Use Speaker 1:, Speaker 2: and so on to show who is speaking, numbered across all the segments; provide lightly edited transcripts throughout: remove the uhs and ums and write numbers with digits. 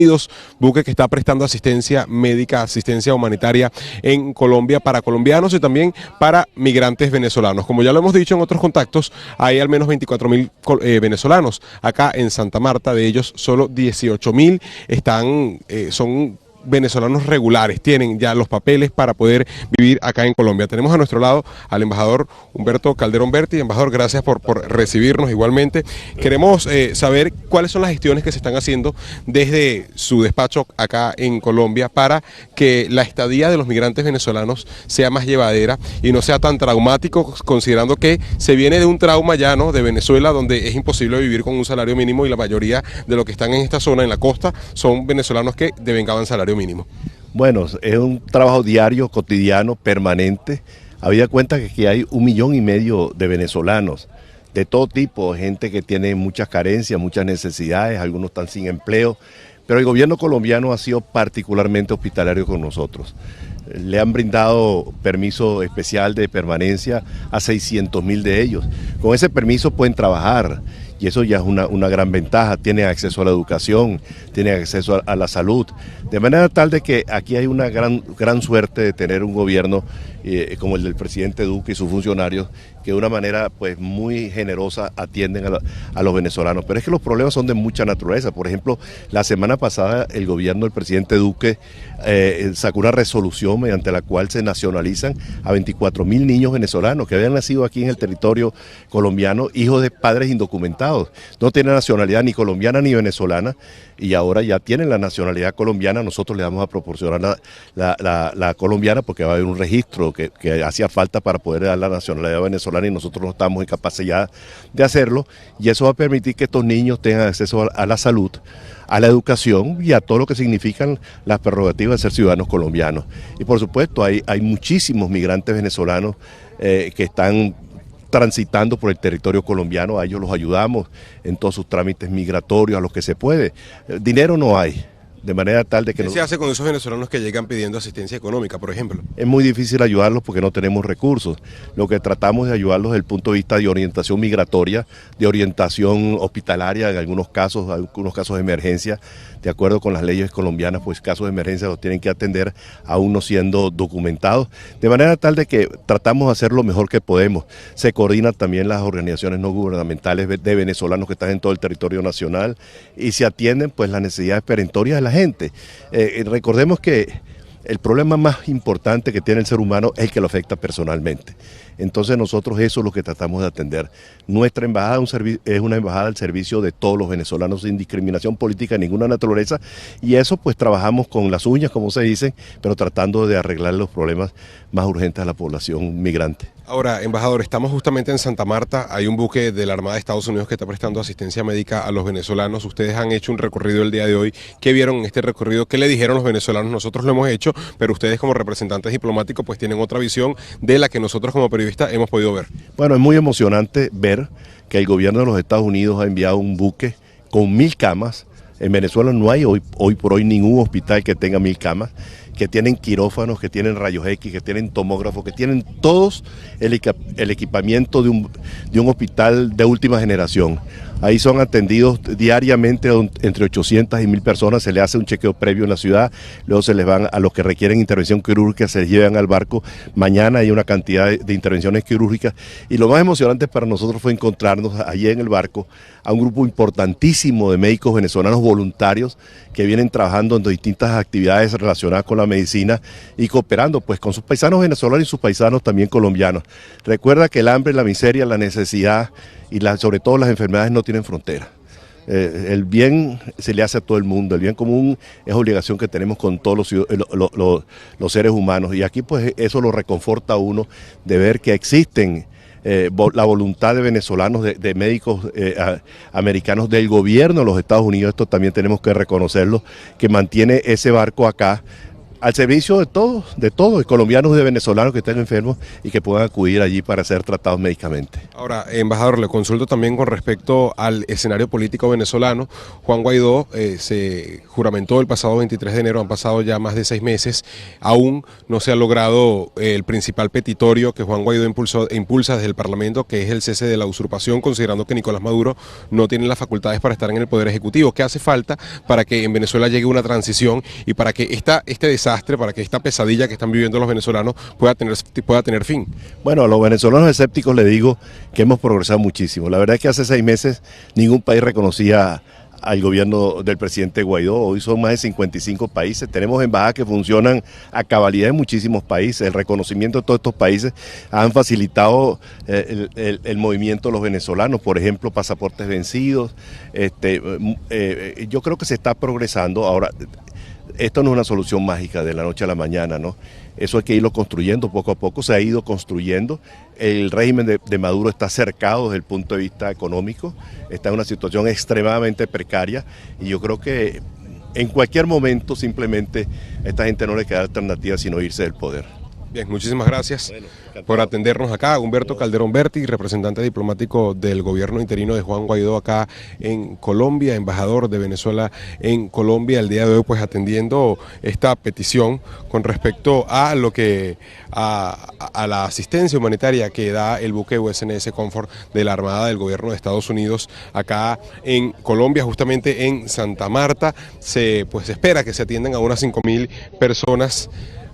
Speaker 1: Unidos, buque que está prestando asistencia médica, asistencia humanitaria en Colombia para colombianos y también para migrantes venezolanos. Como ya lo hemos dicho en otros contactos, hay al menos 24.000 venezolanos acá en Santa Marta, de ellos solo 18.000 son venezolanos regulares, tienen ya los papeles para poder vivir acá en Colombia. Tenemos a nuestro lado al embajador Humberto Calderón Berti. Embajador, gracias por recibirnos igualmente. Queremos saber cuáles son las gestiones que se están haciendo desde su despacho acá en Colombia para que la estadía de los migrantes venezolanos sea más llevadera y no sea tan traumático, considerando que se viene de un trauma ya, ¿no?, de Venezuela, donde es imposible vivir con un salario mínimo y la mayoría de los que están en esta zona, en la costa, son venezolanos que devengaban salario mínimo.
Speaker 2: Bueno, es un trabajo diario, cotidiano, permanente. Habida cuenta que aquí hay 1,5 millones de venezolanos, de todo tipo, gente que tiene muchas carencias, muchas necesidades, algunos están sin empleo, pero el gobierno colombiano ha sido particularmente hospitalario con nosotros. Le han brindado permiso especial de permanencia a 600.000 de ellos. Con ese permiso pueden trabajar y eso ya es una gran ventaja. Tienen acceso a la educación, tienen acceso a la salud. De manera tal de que aquí hay una gran suerte de tener un gobierno como el del presidente Duque y sus funcionarios, que de una manera pues muy generosa atienden a los venezolanos. Pero es que los problemas son de mucha naturaleza. Por ejemplo, la semana pasada el gobierno del presidente Duque sacó una resolución mediante la cual se nacionalizan a 24.000 niños venezolanos que habían nacido aquí en el territorio colombiano, hijos de padres indocumentados. No tienen nacionalidad ni colombiana ni venezolana y ahora ya tienen la nacionalidad colombiana. Nosotros le vamos a proporcionar la colombiana porque va a haber un registro que hacía falta para poder dar la nacionalidad venezolana y nosotros no estamos en capacidad de hacerlo, y eso va a permitir que estos niños tengan acceso a la salud, a la educación y a todo lo que significan las prerrogativas de ser ciudadanos colombianos. Y por supuesto hay muchísimos migrantes venezolanos que están transitando por el territorio colombiano. A ellos los ayudamos en todos sus trámites migratorios, a los que se puede. Dinero no hay. De manera tal de que...
Speaker 1: ¿Qué se hace con esos venezolanos que llegan pidiendo asistencia económica, por ejemplo?
Speaker 2: Es muy difícil ayudarlos porque no tenemos recursos. Lo que tratamos de ayudarlos desde el punto de vista de orientación migratoria, de orientación hospitalaria, en algunos casos de emergencia, de acuerdo con las leyes colombianas, pues casos de emergencia los tienen que atender aún no siendo documentados. De manera tal de que tratamos de hacer lo mejor que podemos. Se coordinan también las organizaciones no gubernamentales de venezolanos que están en todo el territorio nacional y se atienden pues las necesidades perentorias de la gente. Recordemos que el problema más importante que tiene el ser humano es el que lo afecta personalmente. Entonces nosotros eso es lo que tratamos de atender. Nuestra embajada es una embajada al servicio de todos los venezolanos sin discriminación política de ninguna naturaleza, y eso pues trabajamos con las uñas, como se dice, pero tratando de arreglar los problemas más urgentes de la población migrante.
Speaker 1: Ahora, embajador, estamos justamente en Santa Marta, hay un buque de la Armada de Estados Unidos que está prestando asistencia médica a los venezolanos. Ustedes han hecho un recorrido el día de hoy. ¿Qué vieron en este recorrido? ¿Qué le dijeron los venezolanos? Nosotros lo hemos hecho, pero ustedes como representantes diplomáticos pues tienen otra visión de la que nosotros como periodistas hemos podido ver.
Speaker 2: Bueno, es muy emocionante ver que el gobierno de los Estados Unidos ha enviado un buque con 1.000 camas. En Venezuela no hay hoy por hoy ningún hospital que tenga 1.000 camas, que tienen quirófanos, que tienen rayos X, que tienen tomógrafos, que tienen todos el equipamiento de un hospital de última generación. Ahí son atendidos diariamente entre 800 y 1.000 personas, se les hace un chequeo previo en la ciudad, luego se les van a los que requieren intervención quirúrgica, se les llevan al barco. Mañana hay una cantidad de intervenciones quirúrgicas y lo más emocionante para nosotros fue encontrarnos allí en el barco a un grupo importantísimo de médicos venezolanos voluntarios que vienen trabajando en distintas actividades relacionadas con la medicina y cooperando pues con sus paisanos venezolanos y sus paisanos también colombianos. Recuerda que el hambre, la miseria, la necesidad y sobre todo las enfermedades no tienen frontera. El bien se le hace a todo el mundo, el bien común es obligación que tenemos con todos los seres humanos, y aquí pues eso lo reconforta a uno de ver que existen la voluntad de venezolanos, de médicos americanos, del gobierno de los Estados Unidos. Esto también tenemos que reconocerlo, que mantiene ese barco acá al servicio de todos, de colombianos y de venezolanos que estén enfermos y que puedan acudir allí para ser tratados médicamente.
Speaker 1: Ahora, embajador, le consulto también con respecto al escenario político venezolano. Juan Guaidó se juramentó el pasado 23 de enero, han pasado ya más de 6 meses, aún no se ha logrado el principal petitorio que Juan Guaidó impulsa desde el Parlamento, que es el cese de la usurpación, considerando que Nicolás Maduro no tiene las facultades para estar en el Poder Ejecutivo. ¿Qué hace falta para que en Venezuela llegue una transición y para que este desastre, para que esta pesadilla que están viviendo los venezolanos pueda tener fin?
Speaker 2: Bueno, a los venezolanos escépticos les digo que hemos progresado muchísimo. La verdad es que hace 6 meses ningún país reconocía al gobierno del presidente Guaidó. Hoy son más de 55 países, tenemos embajadas que funcionan a cabalidad en muchísimos países. El reconocimiento de todos estos países han facilitado el movimiento de los venezolanos, por ejemplo, pasaportes vencidos. Yo creo que se está progresando. Ahora, esto no es una solución mágica de la noche a la mañana, ¿no? Eso hay que irlo construyendo poco a poco, se ha ido construyendo. El régimen de Maduro está cercado desde el punto de vista económico, está en una situación extremadamente precaria y yo creo que en cualquier momento simplemente a esta gente no le queda alternativa sino irse del poder.
Speaker 1: Bien, muchísimas gracias por atendernos acá. Humberto Calderón Berti, representante diplomático del gobierno interino de Juan Guaidó acá en Colombia, embajador de Venezuela en Colombia, el día de hoy pues atendiendo esta petición con respecto a lo que a la asistencia humanitaria que da el buque USNS Comfort de la Armada del Gobierno de Estados Unidos acá en Colombia, justamente en Santa Marta. Se espera que se atiendan a unas 5.000 personas.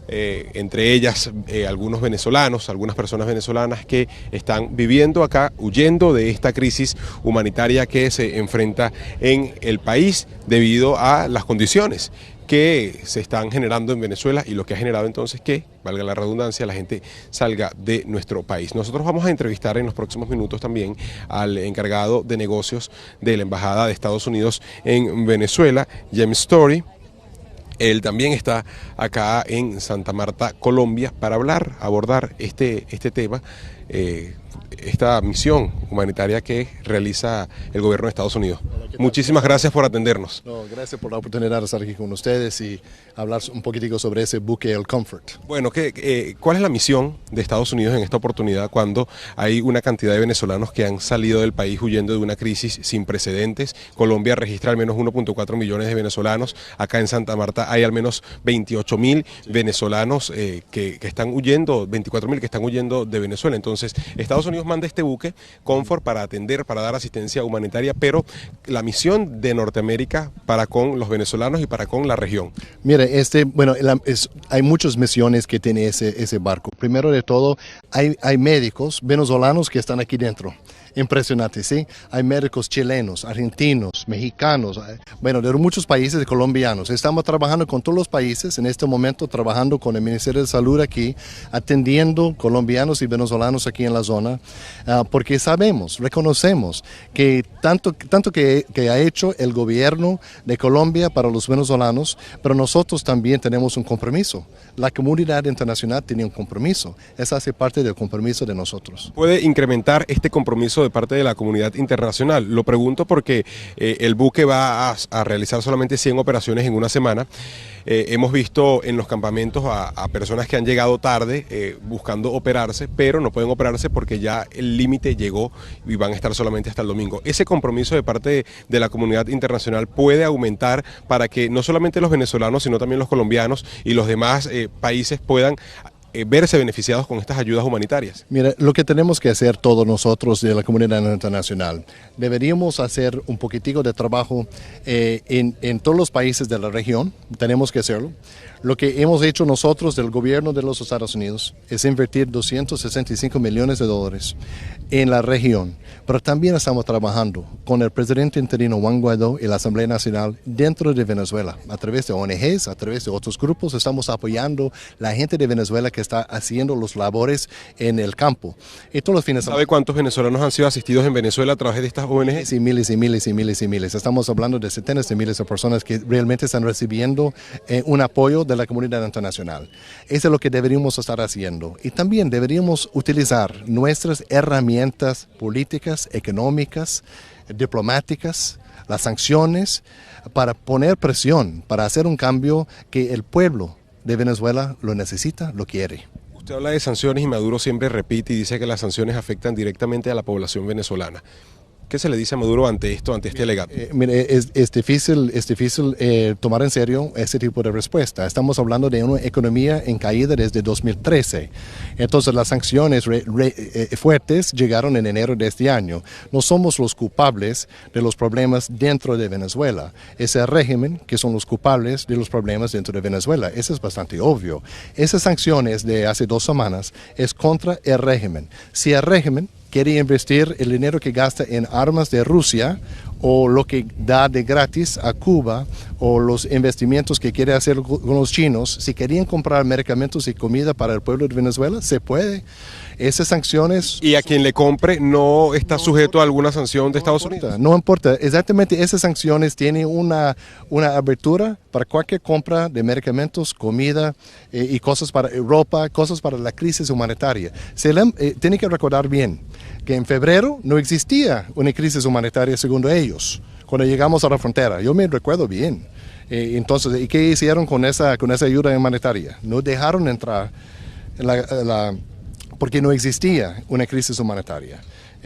Speaker 1: Entre ellas algunos venezolanos, algunas personas venezolanas que están viviendo acá, huyendo de esta crisis humanitaria que se enfrenta en el país debido a las condiciones que se están generando en Venezuela y lo que ha generado entonces que, valga la redundancia, la gente salga de nuestro país. Nosotros vamos a entrevistar en los próximos minutos también al encargado de negocios de la Embajada de Estados Unidos en Venezuela, James Story. Él también está acá en Santa Marta, Colombia, para abordar este tema, esta misión humanitaria que realiza el gobierno de Estados Unidos. Muchísimas gracias por atendernos.
Speaker 3: No, gracias por la oportunidad de estar aquí con ustedes y hablar un poquitico sobre ese buque, el Comfort.
Speaker 1: Bueno, ¿cuál es la misión de Estados Unidos en esta oportunidad cuando hay una cantidad de venezolanos que han salido del país huyendo de una crisis sin precedentes? Colombia registra al menos 1.4 millones de venezolanos. Acá en Santa Marta hay al menos 28.000 venezolanos que están huyendo, 24.000 que están huyendo de Venezuela. Entonces, Estados Unidos manda este buque Comfort para atender, para dar asistencia humanitaria, pero la misión de Norteamérica para con los venezolanos y para con la región.
Speaker 3: Mire, hay muchas misiones que tiene ese barco. Primero de todo, hay médicos venezolanos que están aquí dentro. Impresionante, ¿sí? Hay médicos chilenos, argentinos, mexicanos, bueno, de muchos países colombianos. Estamos trabajando con todos los países, en este momento trabajando con el Ministerio de Salud aquí, atendiendo colombianos y venezolanos aquí en la zona, porque sabemos, reconocemos que tanto que ha hecho el gobierno de Colombia para los venezolanos, pero nosotros también tenemos un compromiso. La comunidad internacional tiene un compromiso. Esa hace parte del compromiso de nosotros.
Speaker 1: ¿Puede incrementar este compromiso de parte de la comunidad internacional? Lo pregunto porque el buque va a realizar solamente 100 operaciones en una semana. Hemos visto en los campamentos a personas que han llegado tarde buscando operarse, pero no pueden operarse porque ya el límite llegó y van a estar solamente hasta el domingo. Ese compromiso de parte de la comunidad internacional puede aumentar para que no solamente los venezolanos, sino también los colombianos y los demás países puedan verse beneficiados con estas ayudas humanitarias.
Speaker 3: Mira, lo que tenemos que hacer todos nosotros de la comunidad internacional, deberíamos hacer un poquitico de trabajo en todos los países de la región, tenemos que hacerlo. Lo que hemos hecho nosotros del gobierno de los Estados Unidos es invertir 265 millones de dólares en la región, pero también estamos trabajando con el presidente interino Juan Guaidó y la Asamblea Nacional dentro de Venezuela, a través de ONGs, a través de otros grupos, estamos apoyando a la gente de Venezuela que está haciendo los labores en el campo. Y todos los fines de semana.
Speaker 1: ¿Sabe cuántos venezolanos han sido asistidos en Venezuela a través de estas ONGs?
Speaker 3: Y miles y miles y miles y miles. Estamos hablando de centenas de miles de personas que realmente están recibiendo un apoyo de la comunidad internacional. Eso es lo que deberíamos estar haciendo. Y también deberíamos utilizar nuestras herramientas políticas, económicas, diplomáticas, las sanciones, para poner presión, para hacer un cambio que el pueblo de Venezuela lo necesita, lo quiere.
Speaker 1: Usted habla de sanciones y Maduro siempre repite y dice que las sanciones afectan directamente a la población venezolana. ¿Qué se le dice a Maduro ante esto, ante este alegato?
Speaker 3: Mire, es difícil tomar en serio ese tipo de respuesta. Estamos hablando de una economía en caída desde 2013. Entonces las sanciones fuertes llegaron en enero de este año. No somos los culpables de los problemas dentro de Venezuela. Es el régimen que son los culpables de los problemas dentro de Venezuela. Eso es bastante obvio. Esas sanciones de hace 2 semanas es contra el régimen. Si el régimen quiere investir el dinero que gasta en armas de Rusia o lo que da de gratis a Cuba o los investimentos que quiere hacer con los chinos, si querían comprar medicamentos y comida para el pueblo de Venezuela, se puede. Esas sanciones...
Speaker 1: Y a quien le compre no está sujeto a alguna sanción de Estados Unidos.
Speaker 3: No importa, exactamente esas sanciones tienen una abertura para cualquier compra de medicamentos, comida y cosas para ropa, cosas para la crisis humanitaria. Tiene que recordar bien que en febrero no existía una crisis humanitaria según ellos, cuando llegamos a la frontera. Yo me recuerdo bien. Entonces, ¿y qué hicieron con esa ayuda humanitaria? No dejaron entrar porque no existía una crisis humanitaria.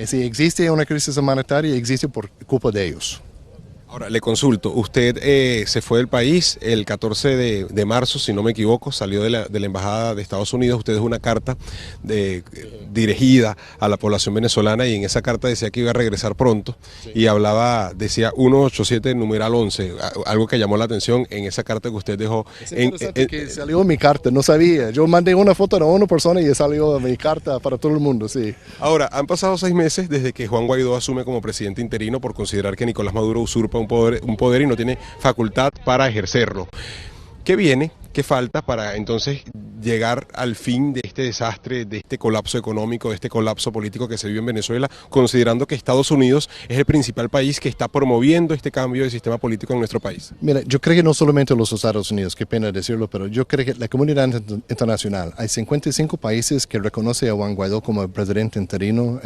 Speaker 3: Si existe una crisis humanitaria, existe por culpa de ellos.
Speaker 1: Ahora, le consulto, usted se fue del país el 14 de marzo, si no me equivoco, salió de la Embajada de Estados Unidos, usted dejó una carta dirigida a la población venezolana y en esa carta decía que iba a regresar pronto y decía 187 numeral 11, algo que llamó la atención en esa carta que usted dejó.
Speaker 3: Que salió mi carta, no sabía, yo mandé una foto a una persona y salió mi carta para todo el mundo, sí.
Speaker 1: Ahora, han pasado 6 meses desde que Juan Guaidó asume como presidente interino por considerar que Nicolás Maduro usurpa un poder y no tiene facultad para ejercerlo. ¿Qué viene? ¿Qué falta para entonces llegar al fin de este desastre, de este colapso económico, de este colapso político que se vive en Venezuela, considerando que Estados Unidos es el principal país que está promoviendo este cambio de sistema político en nuestro país?
Speaker 3: Mira, yo creo que no solamente los Estados Unidos, qué pena decirlo, pero yo creo que la comunidad internacional, hay 55 países que reconocen a Juan Guaidó como el presidente interino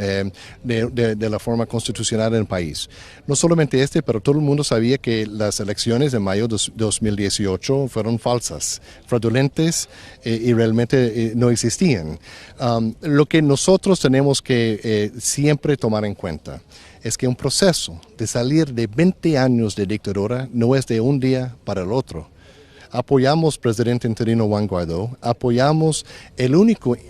Speaker 3: de la forma constitucional en el país. No solamente pero todo el mundo sabía que las elecciones de mayo de 2018 fueron falsas, fraudulentes y realmente no existían. Lo que nosotros tenemos que siempre tomar en cuenta es que un proceso de salir de 20 años de dictadura no es de un día para el otro. Apoyamos al presidente interino Juan Guaidó, apoyamos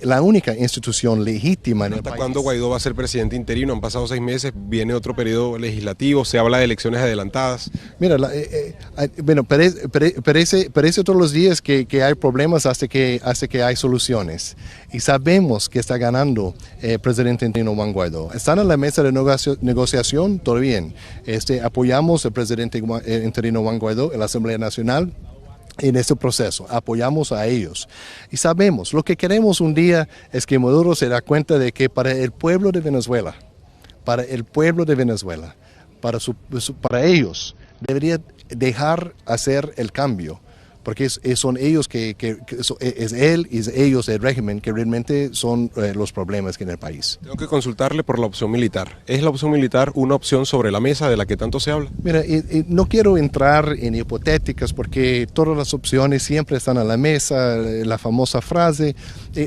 Speaker 3: la única institución legítima en el país.
Speaker 1: ¿Hasta cuándo Guaidó va a ser presidente interino? Han pasado 6 meses, viene otro periodo legislativo, se habla de elecciones adelantadas.
Speaker 3: Mira, bueno, parece todos los días que hay problemas hasta que hay soluciones. Y sabemos que está ganando el presidente interino Juan Guaidó. Están en la mesa de negociación, todo bien. Apoyamos al presidente interino Juan Guaidó en la Asamblea Nacional en este proceso, apoyamos a ellos y sabemos, lo que queremos un día es que Maduro se da cuenta de que para el pueblo de Venezuela, para ellos, debería dejar hacer el cambio, porque son ellos es él y ellos el régimen que realmente son los problemas que en el país.
Speaker 1: Tengo que consultarle por la opción militar. ¿Es la opción militar una opción sobre la mesa de la que tanto se habla?
Speaker 3: Mira, no quiero entrar en hipotéticas porque todas las opciones siempre están a la mesa, la famosa frase.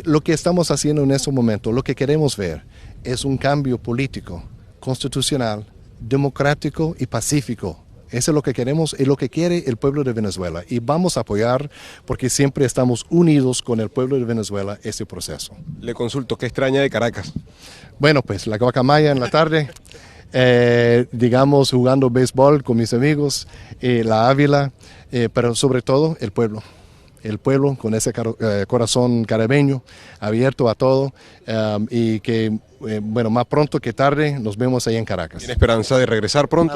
Speaker 3: Lo que estamos haciendo en este momento, lo que queremos ver es un cambio político, constitucional, democrático y pacífico. Eso es lo que queremos y lo que quiere el pueblo de Venezuela. Y vamos a apoyar porque siempre estamos unidos con el pueblo de Venezuela este proceso.
Speaker 1: Le consulto, ¿qué extraña de Caracas?
Speaker 3: Bueno, pues la guacamaya en la tarde, digamos jugando béisbol con mis amigos, la Ávila, pero sobre todo el pueblo. El pueblo con ese corazón caribeño, abierto a todo y que, bueno, más pronto que tarde nos vemos ahí en Caracas.
Speaker 1: ¿Tiene esperanza de regresar pronto?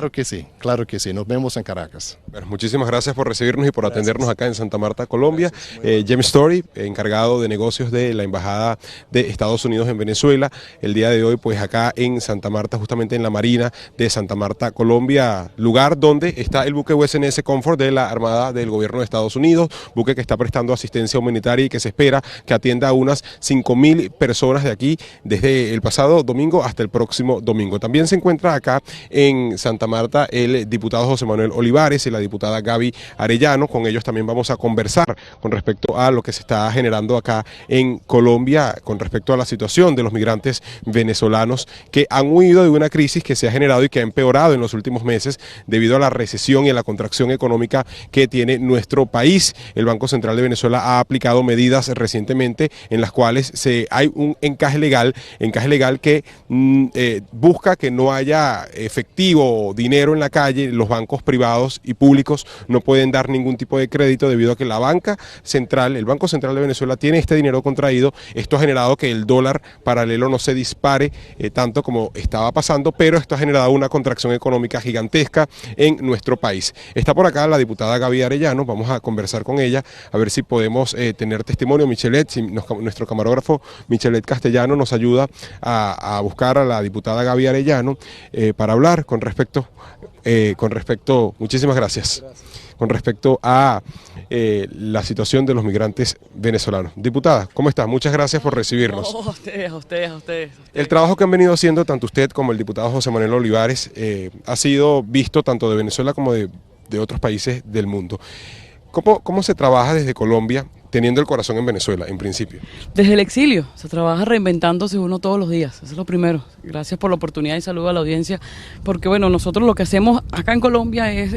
Speaker 3: Claro que sí, nos vemos en Caracas.
Speaker 1: Bueno, muchísimas gracias por recibirnos y por atendernos acá en Santa Marta, Colombia. James Story, encargado de negocios de la Embajada de Estados Unidos en Venezuela. El día de hoy, pues acá en Santa Marta, justamente en la Marina de Santa Marta, Colombia, lugar donde está el buque USNS Comfort de la Armada del Gobierno de Estados Unidos, buque que está está prestando asistencia humanitaria y que se espera que atienda a unas 5.000 personas de aquí desde el pasado domingo hasta el próximo domingo. También se encuentra acá en Santa Marta el diputado José Manuel Olivares y la diputada Gaby Arellano. Con ellos también vamos a conversar con respecto a lo que se está generando acá en Colombia, con respecto a la situación de los migrantes venezolanos que han huido de una crisis que se ha generado y que ha empeorado en los últimos meses debido a la recesión y a la contracción económica que tiene nuestro país. El Banco Central de Venezuela ha aplicado medidas recientemente en las cuales hay un encaje legal que busca que no haya efectivo o dinero en la calle. Los bancos privados y públicos no pueden dar ningún tipo de crédito debido a que la banca central, el Banco Central de Venezuela tiene este dinero contraído. Esto ha generado que el dólar paralelo no se dispare tanto como estaba pasando, pero esto ha generado una contracción económica gigantesca en nuestro país. Está por acá la diputada Gaby Arellano, vamos a conversar con ella, a ver si podemos tener testimonio. Michelet, si nuestro camarógrafo Michelet Castellano nos ayuda a buscar a la diputada Gaby Arellano para hablar con respecto, muchísimas gracias. Con respecto a la situación de los migrantes venezolanos. Diputada, ¿cómo está? Muchas gracias por recibirnos.
Speaker 4: No, a ustedes.
Speaker 1: El trabajo que han venido haciendo tanto usted como el diputado José Manuel Olivares ha sido visto tanto de Venezuela como de otros países del mundo. ¿Cómo se trabaja desde Colombia teniendo el corazón en Venezuela, en principio?
Speaker 4: Desde el exilio, se trabaja reinventándose uno todos los días, eso es lo primero. Gracias por la oportunidad y saludo a la audiencia, porque bueno, nosotros lo que hacemos acá en Colombia es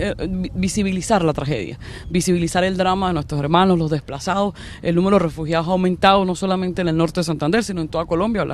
Speaker 4: visibilizar la tragedia, visibilizar el drama de nuestros hermanos, los desplazados. El número de refugiados ha aumentado no solamente en el norte de Santander, sino en toda Colombia.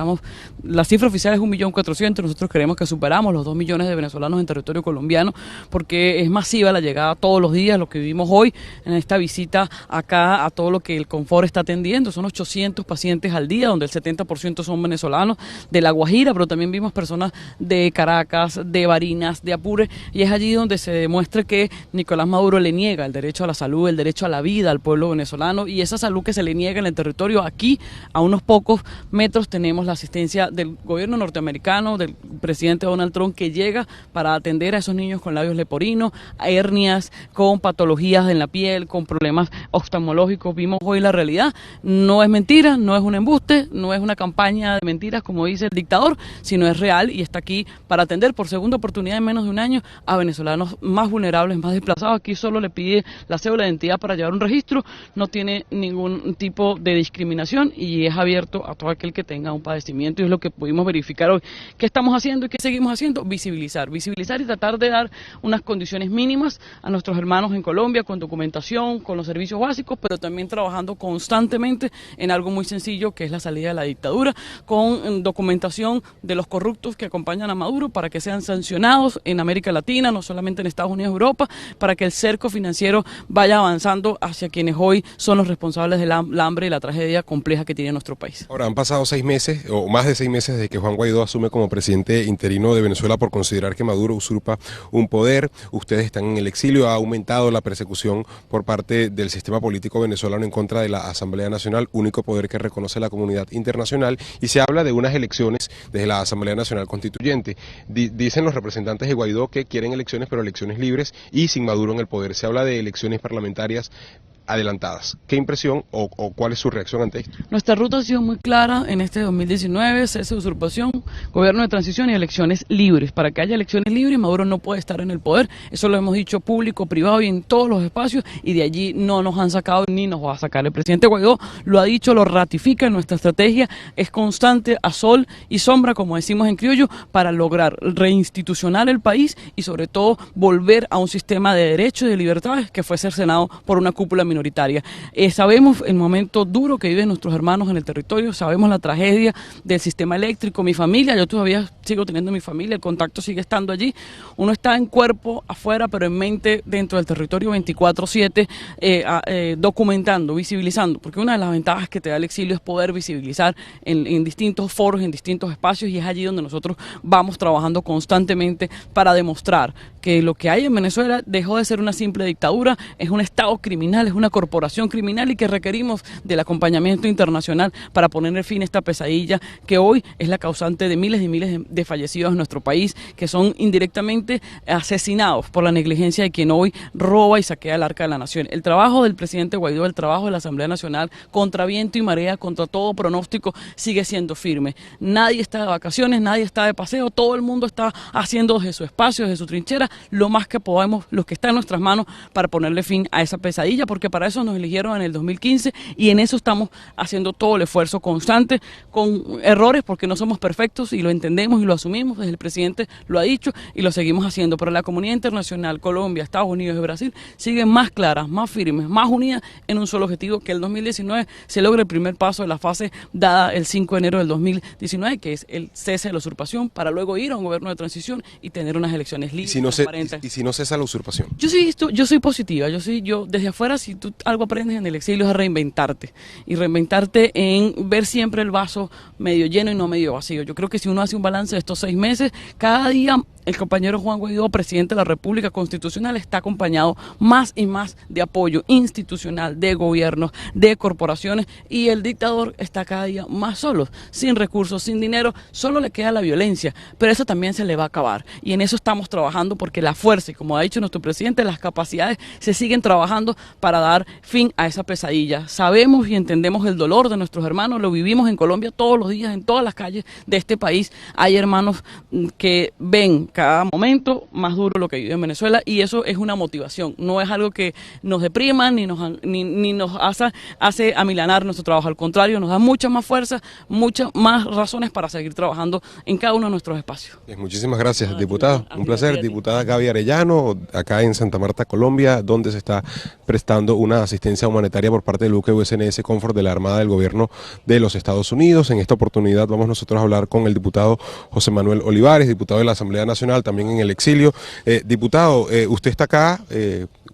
Speaker 4: La cifra oficial es 1.400.000, nosotros creemos que superamos los 2 millones de venezolanos en territorio colombiano, porque es masiva la llegada todos los días, lo que vivimos hoy en esta visita acá a todo lo que el Confort está atendiendo. Son 800 pacientes al día, donde el 70% son venezolanos de La Guajira, pero también vimos personas de Caracas, de Barinas, de Apure, y es allí donde se demuestra que Nicolás Maduro le niega el derecho a la salud, el derecho a la vida al pueblo venezolano, y esa salud que se le niega en el territorio. Aquí, a unos pocos metros, tenemos la asistencia del gobierno norteamericano, del presidente Donald Trump, que llega para atender a esos niños con labios leporinos, hernias, con patologías en la piel, con problemas oftalmológicos. Vimos hoy la realidad, no es mentira, no es un embuste, no es una campaña de mentiras como dice el dictador, sino es real y está aquí para atender por segunda oportunidad en menos de un año a venezolanos más vulnerables, más desplazados. Aquí solo le pide la cédula de identidad para llevar un registro, no tiene ningún tipo de discriminación y es abierto a todo aquel que tenga un padecimiento, y es lo que pudimos verificar hoy. ¿Qué estamos haciendo y qué seguimos haciendo? Visibilizar y tratar de dar unas condiciones mínimas a nuestros hermanos en Colombia, con documentación, con los servicios básicos, pero también trabajando constantemente en algo muy sencillo, que es la salida de la dictadura, con documentación de los corruptos que acompañan a Maduro para que sean sancionados en América Latina, no solamente en Estados Unidos y Europa, para que el cerco financiero vaya avanzando hacia quienes hoy son los responsables del hambre y la tragedia compleja que tiene nuestro país.
Speaker 1: Ahora, han pasado 6 meses o más de 6 meses desde que Juan Guaidó asume como presidente interino de Venezuela por considerar que Maduro usurpa un poder. Ustedes están en el exilio, ha aumentado la persecución por parte del sistema político venezolano en contra de la Asamblea Nacional, único poder que reconoce la comunidad internacional, y se habla de unas elecciones desde la Asamblea Nacional Constituyente. Dicen los representantes de Guaidó que quieren elecciones, pero elecciones libres y sin Maduro en el poder. Se habla de elecciones parlamentarias adelantadas. ¿Qué impresión o cuál es su reacción ante esto?
Speaker 4: Nuestra ruta ha sido muy clara en este 2019, cese de usurpación, gobierno de transición y elecciones libres. Para que haya elecciones libres, Maduro no puede estar en el poder. Eso lo hemos dicho público, privado y en todos los espacios, y de allí no nos han sacado ni nos va a sacar. El presidente Guaidó lo ha dicho, lo ratifica. Nuestra estrategia es constante, a sol y sombra, como decimos en criollo, para lograr reinstitucionar el país y sobre todo volver a un sistema de derechos y de libertades que fue cercenado por una cúpula minoritaria. Sabemos el momento duro que viven nuestros hermanos en el territorio, sabemos la tragedia del sistema eléctrico. Mi familia, yo todavía sigo teniendo mi familia, el contacto sigue estando allí. Uno está en cuerpo afuera, pero en mente dentro del territorio 24/7, documentando, visibilizando, porque una de las ventajas que te da el exilio es poder visibilizar en distintos foros, en distintos espacios, y es allí donde nosotros vamos trabajando constantemente para demostrar que lo que hay en Venezuela dejó de ser una simple dictadura, es un estado criminal, es una corporación criminal y que requerimos del acompañamiento internacional para poner fin a esta pesadilla que hoy es la causante de miles y miles de fallecidos en nuestro país, que son indirectamente asesinados por la negligencia de quien hoy roba y saquea el arca de la nación. El trabajo del presidente Guaidó, el trabajo de la Asamblea Nacional, contra viento y marea, contra todo pronóstico, sigue siendo firme. Nadie está de vacaciones, nadie está de paseo, todo el mundo está haciendo desde su espacio, desde su trinchera, lo más que podamos, lo que está en nuestras manos para ponerle fin a esa pesadilla, porque para eso nos eligieron en el 2015 y en eso estamos haciendo todo el esfuerzo constante, con errores porque no somos perfectos y lo entendemos y lo asumimos, desde el presidente lo ha dicho y lo seguimos haciendo, pero la comunidad internacional, Colombia, Estados Unidos y Brasil siguen más claras, más firmes, más unidas en un solo objetivo, que el 2019 se logre el primer paso de la fase dada el 5 de enero del 2019, que es el cese de la usurpación, para luego ir a un gobierno de transición y tener unas elecciones libres, transparentes.
Speaker 1: ¿Y si no cesa la usurpación?
Speaker 4: Yo soy positiva, yo desde afuera, si tú algo aprendes en el exilio es a reinventarte, y reinventarte en ver siempre el vaso medio lleno y no medio vacío. Yo creo que si uno hace un balance de estos 6 meses, cada día el compañero Juan Guaidó, presidente de la República Constitucional, está acompañado más y más de apoyo institucional, de gobiernos, de corporaciones, y el dictador está cada día más solo, sin recursos, sin dinero, solo le queda la violencia, pero eso también se le va a acabar, y en eso estamos trabajando, porque la fuerza, y como ha dicho nuestro presidente, las capacidades se siguen trabajando para dar fin a esa pesadilla. Sabemos y entendemos el dolor de nuestros hermanos, lo vivimos en Colombia todos los días, en todas las calles de este país. Hay hermanos que ven cada momento más duro lo que vive en Venezuela, y eso es una motivación, no es algo que nos deprima ni nos hace amilanar nuestro trabajo, al contrario, nos da mucha más fuerza, muchas más razones para seguir trabajando en cada uno de nuestros espacios.
Speaker 1: Muchísimas gracias, diputado, un placer. Diputada Gaby Arellano, acá en Santa Marta, Colombia, donde se está prestando una asistencia humanitaria por parte del buque USNS Comfort de la Armada del Gobierno de los Estados Unidos. En esta oportunidad vamos nosotros a hablar con el diputado José Manuel Olivares, diputado de la Asamblea Nacional, también en el exilio. Diputado, usted está acá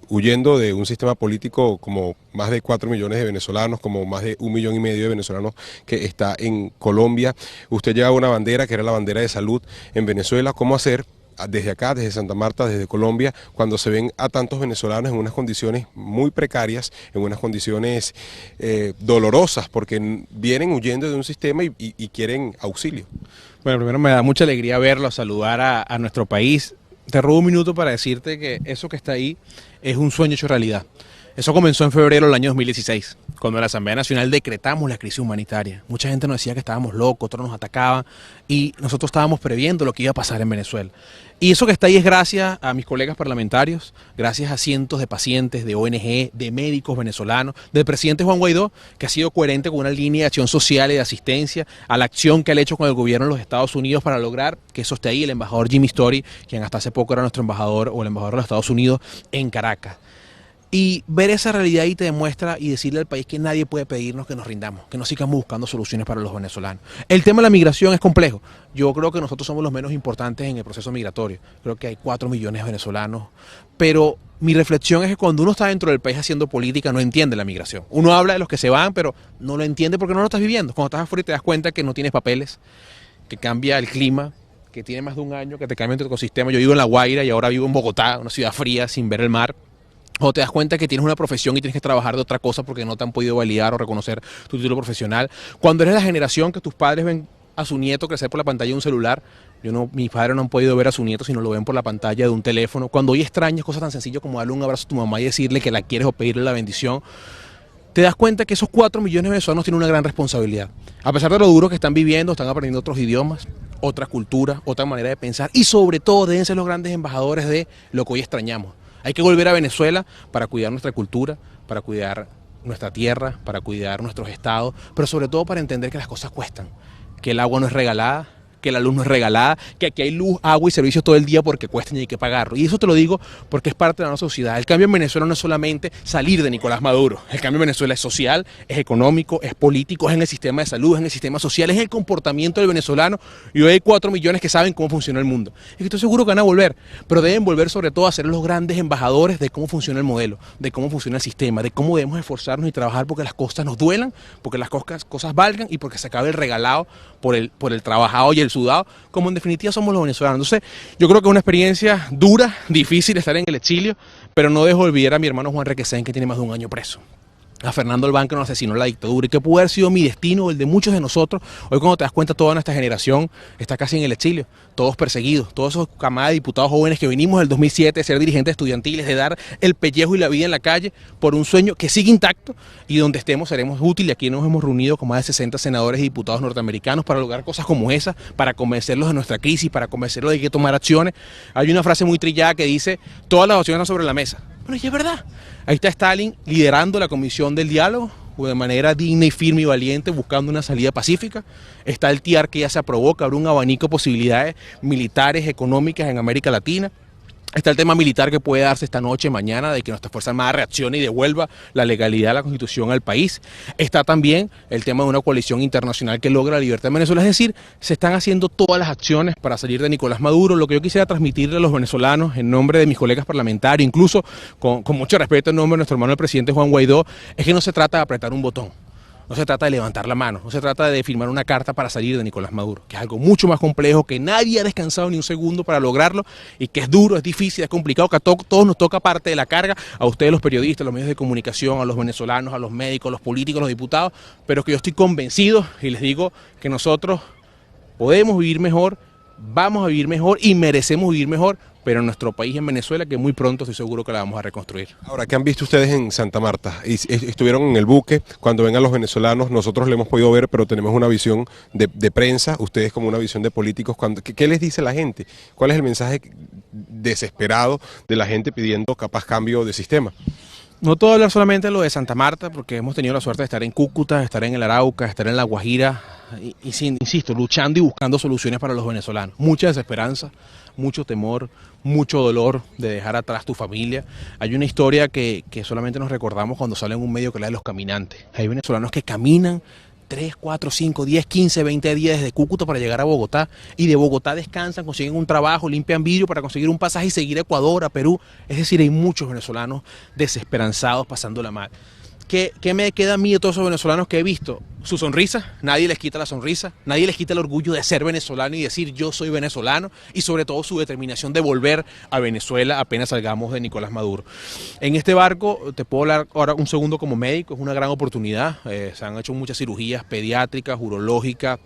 Speaker 1: huyendo de un sistema político como más de 4 millones de venezolanos, como más de 1,5 millones de venezolanos que está en Colombia. Usted lleva una bandera que era la bandera de salud en Venezuela. ¿Cómo hacer desde acá, desde Santa Marta, desde Colombia, cuando se ven a tantos venezolanos en unas condiciones muy precarias, en unas condiciones dolorosas, porque vienen huyendo de un sistema y quieren auxilio?
Speaker 5: Bueno, primero me da mucha alegría verlo, saludar a nuestro país. Te robo un minuto para decirte que eso que está ahí es un sueño hecho realidad. Eso comenzó en febrero del año 2016, cuando en la Asamblea Nacional decretamos la crisis humanitaria. Mucha gente nos decía que estábamos locos, otros nos atacaban, y nosotros estábamos previendo lo que iba a pasar en Venezuela. Y eso que está ahí es gracias a mis colegas parlamentarios, gracias a cientos de pacientes, de ONG, de médicos venezolanos, del presidente Juan Guaidó, que ha sido coherente con una línea de acción social y de asistencia, a la acción que ha hecho con el gobierno de los Estados Unidos para lograr que eso esté ahí, el embajador Jimmy Story, quien hasta hace poco era nuestro embajador, o el embajador de los Estados Unidos en Caracas. Y ver esa realidad ahí te demuestra, y decirle al país que nadie puede pedirnos que nos rindamos, que no sigamos buscando soluciones para los venezolanos. El tema de la migración es complejo. Yo creo que nosotros somos los menos importantes en el proceso migratorio. Creo que hay 4 millones de venezolanos. Pero mi reflexión es que cuando uno está dentro del país haciendo política, no entiende la migración. Uno habla de los que se van, pero no lo entiende porque no lo estás viviendo. Cuando estás afuera y te das cuenta que no tienes papeles, que cambia el clima, que tiene más de un año, que te cambia tu ecosistema. Yo vivo en La Guaira y ahora vivo en Bogotá, una ciudad fría, sin ver el mar. O te das cuenta que tienes una profesión y tienes que trabajar de otra cosa porque no te han podido validar o reconocer tu título profesional. Cuando eres la generación que tus padres ven a su nieto crecer por la pantalla de un celular, mis padres no han podido ver a su nieto sino lo ven por la pantalla de un teléfono. Cuando hoy extrañas cosas tan sencillas como darle un abrazo a tu mamá y decirle que la quieres o pedirle la bendición, te das cuenta que esos 4 millones de venezolanos tienen una gran responsabilidad. A pesar de lo duro que están viviendo, están aprendiendo otros idiomas, otra cultura, otra manera de pensar, y sobre todo deben ser los grandes embajadores de lo que hoy extrañamos. Hay que volver a Venezuela para cuidar nuestra cultura, para cuidar nuestra tierra, para cuidar nuestros estados, pero sobre todo para entender que las cosas cuestan, que el agua no es regalada, que la luz no es regalada, que aquí hay luz, agua y servicios todo el día porque cuestan y hay que pagarlo. Y eso te lo digo porque es parte de la nuestra sociedad. El cambio en Venezuela no es solamente salir de Nicolás Maduro. El cambio en Venezuela es social, es económico, es político, es en el sistema de salud, es en el sistema social, es en el comportamiento del venezolano. Y hoy hay 4 millones que saben cómo funciona el mundo. Y estoy seguro que van a volver, pero deben volver sobre todo a ser los grandes embajadores de cómo funciona el modelo, de cómo funciona el sistema, de cómo debemos esforzarnos y trabajar porque las cosas nos duelan, porque las cosas valgan y porque se acabe el regalado por el trabajado y el el sudado, como en definitiva somos los venezolanos. Entonces, yo creo que es una experiencia dura, difícil estar en el exilio, pero no dejo de olvidar a mi hermano Juan Requesén, que tiene más de un año preso. A Fernando Albán, que nos asesinó la dictadura, y que pudo haber sido mi destino o el de muchos de nosotros. Hoy, cuando te das cuenta, toda nuestra generación está casi en el exilio, todos perseguidos, todos esos camadas de diputados jóvenes que vinimos del 2007 de ser dirigentes estudiantiles, de dar el pellejo y la vida en la calle por un sueño que sigue intacto, y donde estemos seremos útiles. Aquí nos hemos reunido con más de 60 senadores y diputados norteamericanos para lograr cosas como esa, para convencerlos de nuestra crisis, para convencerlos de que hay que tomar acciones. Hay una frase muy trillada que dice: todas las opciones están sobre la mesa. Bueno, y es verdad. Ahí está Stalin liderando la comisión del diálogo de manera digna y firme y valiente, buscando una salida pacífica. Está el TIAR, que ya se aprobó, que abre un abanico de posibilidades militares, económicas en América Latina. Está el tema militar, que puede darse esta noche, mañana, de que nuestra Fuerza Armada reaccione y devuelva la legalidad de la Constitución al país. Está también el tema de una coalición internacional que logra la libertad en Venezuela. Es decir, se están haciendo todas las acciones para salir de Nicolás Maduro. Lo que yo quisiera transmitirle a los venezolanos, en nombre de mis colegas parlamentarios, incluso con mucho respeto en nombre de nuestro hermano el presidente Juan Guaidó, es que no se trata de apretar un botón. No se trata de levantar la mano, no se trata de firmar una carta para salir de Nicolás Maduro, que es algo mucho más complejo, que nadie ha descansado ni un segundo para lograrlo, y que es duro, es difícil, es complicado, que a todos nos toca parte de la carga, a ustedes los periodistas, a los medios de comunicación, a los venezolanos, a los médicos, a los políticos, a los diputados, pero que yo estoy convencido y les digo que nosotros podemos vivir mejor, vamos a vivir mejor y merecemos vivir mejor, pero en nuestro país, en Venezuela, que muy pronto estoy seguro que la vamos a reconstruir.
Speaker 1: Ahora, ¿qué han visto ustedes en Santa Marta? Estuvieron en el buque, cuando vengan los venezolanos, nosotros le hemos podido ver, pero tenemos una visión de prensa, ustedes como una visión de políticos. ¿Qué les dice la gente? ¿Cuál es el mensaje desesperado de la gente pidiendo capaz cambio de sistema?
Speaker 5: No puedo hablar solamente de lo de Santa Marta, porque hemos tenido la suerte de estar en Cúcuta, de estar en el Arauca, de estar en La Guajira, insisto, luchando y buscando soluciones para los venezolanos. Mucha desesperanza, mucho temor, mucho dolor de dejar atrás tu familia. Hay una historia que solamente nos recordamos cuando sale en un medio, que es la de los caminantes. Hay venezolanos que caminan 3, 4, 5, 10, 15, 20 días desde Cúcuta para llegar a Bogotá, y de Bogotá descansan, consiguen un trabajo, limpian vidrio para conseguir un pasaje y seguir a Ecuador, a Perú. Es decir, hay muchos venezolanos desesperanzados, pasándola mal. ¿Qué me queda a mí de todos esos venezolanos que he visto? Su sonrisa, nadie les quita la sonrisa, nadie les quita el orgullo de ser venezolano y decir yo soy venezolano, y sobre todo su determinación de volver a Venezuela apenas salgamos de Nicolás Maduro. En este barco, te puedo hablar ahora un segundo como médico, es una gran oportunidad. Se han hecho muchas cirugías pediátricas, urológicas,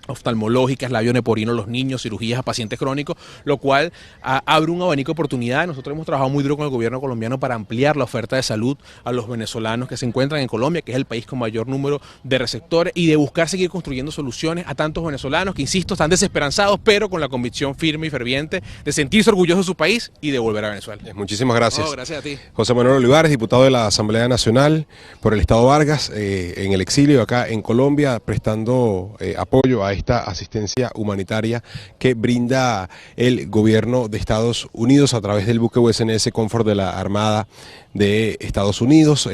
Speaker 5: oftalmológicas, labio neporino a los niños, cirugías a pacientes crónicos, lo cual abre un abanico de oportunidades. Nosotros hemos trabajado muy duro con el gobierno colombiano para ampliar la oferta de salud a los venezolanos que se encuentran en Colombia, que es el país con mayor número de receptores, y de buscar seguir construyendo soluciones a tantos venezolanos que, insisto, están desesperanzados, pero con la convicción firme y ferviente de sentirse orgullosos de su país y de volver a Venezuela.
Speaker 1: Muchísimas gracias.
Speaker 5: No, gracias a ti.
Speaker 1: José Manuel Olivares, diputado de la Asamblea Nacional por el Estado Vargas, en el exilio acá en Colombia, prestando apoyo a esta asistencia humanitaria que brinda el gobierno de Estados Unidos a través del buque USNS Comfort de la Armada de Estados Unidos.